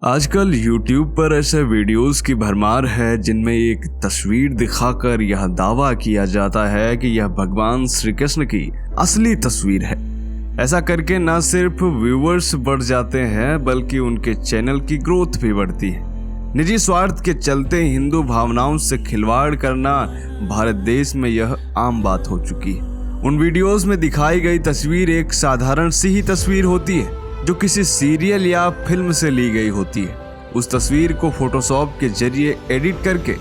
आजकल YouTube पर ऐसे वीडियोस की भरमार है जिनमें एक तस्वीर दिखाकर यह दावा किया जाता है कि यह भगवान श्री कृष्ण की असली तस्वीर है। ऐसा करके न सिर्फ व्यूअर्स बढ़ जाते हैं बल्कि उनके चैनल की ग्रोथ भी बढ़ती है। निजी स्वार्थ के चलते हिंदू भावनाओं से खिलवाड़ करना भारत देश में यह आम बात हो चुकी है। उन वीडियोस में दिखाई गई तस्वीर एक साधारण सी ही तस्वीर होती है जो किसी सीरियल या फिल्म से ली गई होती है। उस तस्वीर को फोटोशॉप के जरिए एडिट करके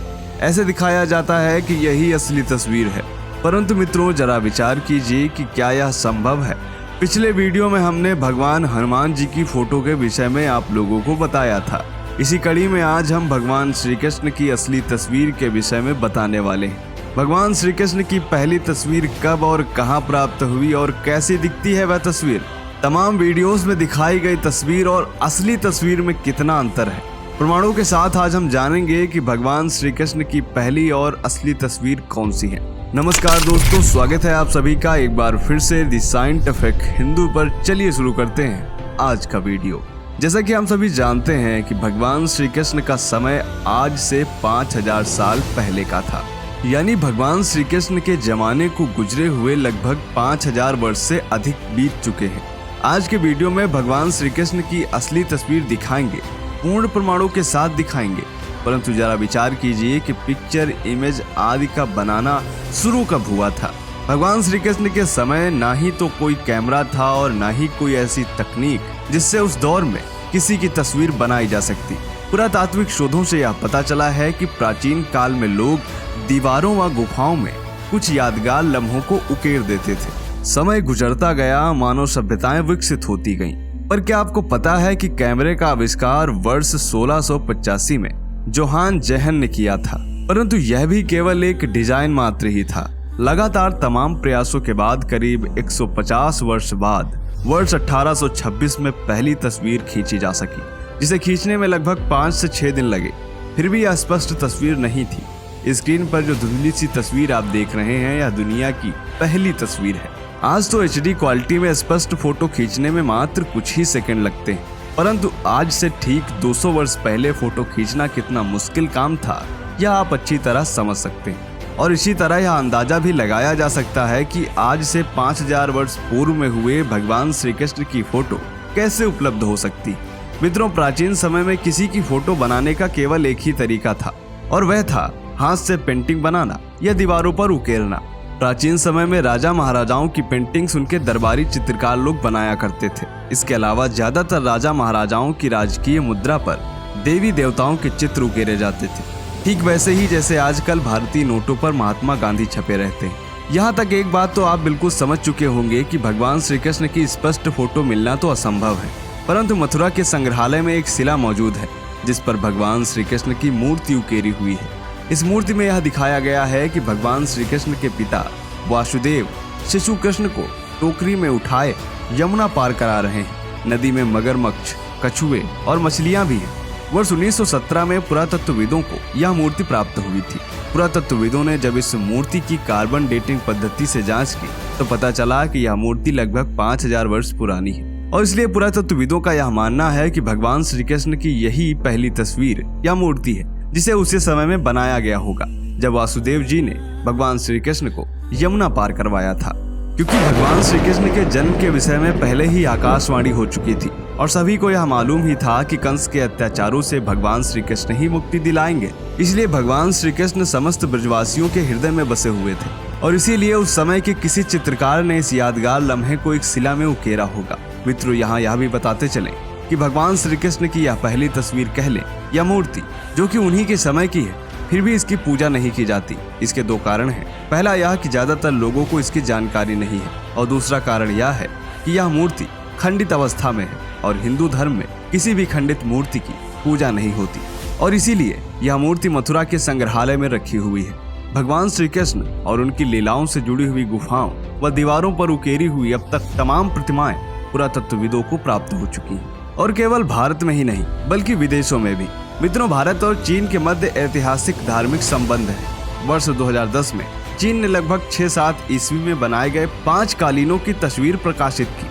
ऐसे दिखाया जाता है कि यही असली तस्वीर है। परंतु मित्रों, जरा विचार कीजिए कि क्या यह संभव है। पिछले वीडियो में हमने भगवान हनुमान जी की फोटो के विषय में आप लोगों को बताया था। इसी कड़ी में आज हम भगवान श्री कृष्ण की असली तस्वीर के विषय में बताने वाले हैं। भगवान श्री कृष्ण की पहली तस्वीर कब और कहां प्राप्त हुई और कैसी दिखती है वह तस्वीर। तमाम वीडियोस में दिखाई गई तस्वीर और असली तस्वीर में कितना अंतर है। प्रमाणों के साथ आज हम जानेंगे कि भगवान श्री कृष्ण की पहली और असली तस्वीर कौन सी है। नमस्कार दोस्तों, स्वागत है आप सभी का एक बार फिर से द साइंटिफिक हिंदू पर। चलिए शुरू करते हैं आज का वीडियो। जैसा कि हम सभी जानते हैं कि भगवान श्री कृष्ण का समय आज से 5000 साल पहले का था, यानी भगवान श्री कृष्ण के जमाने को गुजरे हुए लगभग 5000 वर्ष से अधिक बीत चुके हैं। आज के वीडियो में भगवान श्री कृष्ण की असली तस्वीर दिखाएंगे, पूर्ण प्रमाणों के साथ दिखाएंगे। परंतु जरा विचार कीजिए कि पिक्चर, इमेज आदि का बनाना शुरू कब हुआ था। भगवान श्री कृष्ण के समय ना ही तो कोई कैमरा था और ना ही कोई ऐसी तकनीक जिससे उस दौर में किसी की तस्वीर बनाई जा सकती। पुरातात्विक शोधों से यह पता चला है कि प्राचीन काल में लोग दीवारों व गुफाओं में कुछ यादगार लम्हों को उकेर देते थे। समय गुजरता गया, मानव सभ्यताएं विकसित होती गईं। पर क्या आपको पता है कि कैमरे का आविष्कार वर्ष 1685 में जोहान जेहन ने किया था, परंतु यह भी केवल एक डिजाइन मात्र ही था। लगातार तमाम प्रयासों के बाद करीब 150 वर्ष बाद वर्ष 1826 में पहली तस्वीर खींची जा सकी, जिसे खींचने में लगभग 5 से 6 दिन लगे। फिर भी यह स्पष्ट तस्वीर नहीं थी। स्क्रीन पर जो धुंधली सी तस्वीर आप देख रहे हैं, यह दुनिया की पहली तस्वीर है। आज तो HD क्वालिटी में स्पष्ट फोटो खींचने में मात्र कुछ ही सेकंड लगते हैं, परंतु आज से ठीक 200 वर्ष पहले फोटो खींचना कितना मुश्किल काम था, यह आप अच्छी तरह समझ सकते हैं। और इसी तरह यह अंदाजा भी लगाया जा सकता है कि आज से 5000 वर्ष पूर्व में हुए भगवान श्री कृष्ण की फोटो कैसे उपलब्ध हो सकती। मित्रों, प्राचीन समय में किसी की फोटो बनाने का केवल एक ही तरीका था, और वह था हाथ से पेंटिंग बनाना या दीवारों पर उकेरना। प्राचीन समय में राजा महाराजाओं की पेंटिंग्स उनके दरबारी चित्रकार लोग बनाया करते थे। इसके अलावा ज्यादातर राजा महाराजाओं की राजकीय मुद्रा पर देवी देवताओं के चित्र उकेरे जाते थे, ठीक वैसे ही जैसे आजकल भारतीय नोटों पर महात्मा गांधी छपे रहते हैं। यहाँ तक एक बात तो आप बिल्कुल समझ चुके होंगे कि भगवान श्री कृष्ण की स्पष्ट फोटो मिलना तो असंभव है, परंतु मथुरा के संग्रहालय में एक शिला मौजूद है जिस पर भगवान श्री कृष्ण की मूर्ति उकेरी हुई है। इस मूर्ति में यह दिखाया गया है कि भगवान श्री कृष्ण के पिता वासुदेव शिशु कृष्ण को टोकरी में उठाए यमुना पार करा रहे हैं। नदी में मगरमच्छ, कछुए और मछलियां भी हैं। वर्ष 1917 में पुरातत्वविदों को यह मूर्ति प्राप्त हुई थी। पुरातत्वविदों ने जब इस मूर्ति की कार्बन डेटिंग पद्धति से जांच की तो पता चला कि यह मूर्ति लगभग 5000 वर्ष पुरानी है, और इसलिए पुरातत्वविदों का यह मानना है कि भगवान श्री कृष्ण की यही पहली तस्वीर या मूर्ति है जिसे उसी समय में बनाया गया होगा जब वासुदेव जी ने भगवान श्री कृष्ण को यमुना पार करवाया था। क्योंकि भगवान श्री कृष्ण के जन्म के विषय में पहले ही आकाशवाणी हो चुकी थी और सभी को यह मालूम ही था कि कंस के अत्याचारों से भगवान श्री कृष्ण ही मुक्ति दिलाएंगे, इसलिए भगवान श्री कृष्ण समस्त ब्रजवासियों के हृदय में बसे हुए थे, और इसीलिए उस समय के किसी चित्रकार ने इस यादगार लम्हे को एक शिला में उकेरा होगा। मित्रों, यहाँ यह भी बताते चले कि भगवान श्री कृष्ण की यह पहली तस्वीर कह लें या मूर्ति जो कि उन्हीं के समय की है, फिर भी इसकी पूजा नहीं की जाती। इसके 2 कारण हैं। पहला यह कि ज्यादातर लोगों को इसकी जानकारी नहीं है, और दूसरा कारण यह है कि यह मूर्ति खंडित अवस्था में है और हिंदू धर्म में किसी भी खंडित मूर्ति की पूजा नहीं होती, और इसीलिए यह मूर्ति मथुरा के संग्रहालय में रखी हुई है। भगवान श्री कृष्ण और उनकी लीलाओं से जुड़ी हुई गुफाओं व दीवारों पर उकेरी हुई अब तक तमाम प्रतिमाएं पुरातत्वविदों को प्राप्त हो चुकी हैं, और केवल भारत में ही नहीं बल्कि विदेशों में भी। मित्रों, भारत और चीन के मध्य ऐतिहासिक धार्मिक संबंध है। वर्ष 2010 में चीन ने लगभग 6-7 ईस्वी में बनाए गए 5 कालीनों की तस्वीर प्रकाशित की।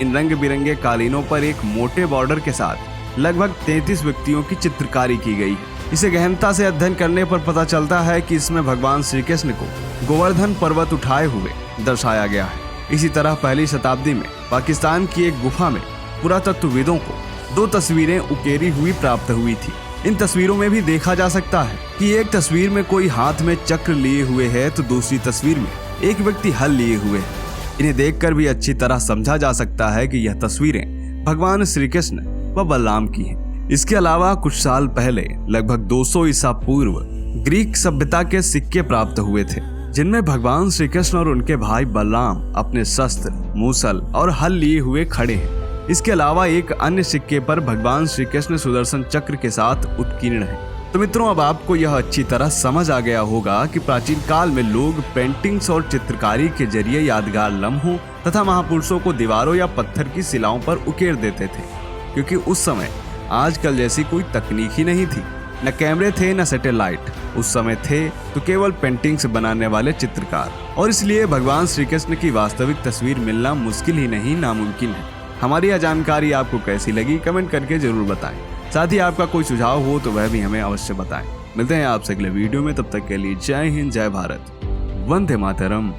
इन रंग बिरंगे कालीनों पर एक मोटे बॉर्डर के साथ लगभग 33 व्यक्तियों की चित्रकारी की गई है। इसे गहनता से अध्ययन करने पर पता चलता है कि इसमें भगवान श्री कृष्ण को गोवर्धन पर्वत उठाए हुए दर्शाया गया है। इसी तरह पहली शताब्दी में पाकिस्तान की एक गुफा में पुरातत्वविदों को 2 तस्वीरें उकेरी हुई प्राप्त हुई थी। इन तस्वीरों में भी देखा जा सकता है कि एक तस्वीर में कोई हाथ में चक्र लिए हुए है तो दूसरी तस्वीर में एक व्यक्ति हल लिए हुए है। इन्हें देखकर भी अच्छी तरह समझा जा सकता है कि यह तस्वीरें भगवान श्री कृष्ण व बलराम की हैं। इसके अलावा कुछ साल पहले लगभग 200 ईसा पूर्व ग्रीक सभ्यता के सिक्के प्राप्त हुए थे, जिनमें भगवान श्री कृष्ण और उनके भाई बलराम अपने शस्त्र, मूसल और हल लिए हुए खड़े हैं। इसके अलावा एक अन्य सिक्के पर भगवान श्री कृष्ण सुदर्शन चक्र के साथ उत्कीर्ण है। तो मित्रों, अब आपको यह अच्छी तरह समझ आ गया होगा कि प्राचीन काल में लोग पेंटिंग्स और चित्रकारी के जरिए यादगार लम्हों तथा महापुरुषों को दीवारों या पत्थर की शिलाओं पर उकेर देते थे, क्योंकि उस समय आजकल जैसी कोई तकनीक ही नहीं थी। न कैमरे थे न सैटेलाइट। उस समय थे तो केवल पेंटिंग्स बनाने वाले चित्रकार, और इसलिए भगवान श्री कृष्ण की वास्तविक तस्वीर मिलना मुश्किल ही नहीं नामुमकिन है। हमारी यह जानकारी आपको कैसी लगी कमेंट करके जरूर बताएं। साथ ही आपका कोई सुझाव हो तो वह भी हमें अवश्य बताएं। मिलते हैं आपसे अगले वीडियो में, तब तक के लिए जय हिंद, जय भारत, वंदे मातरम।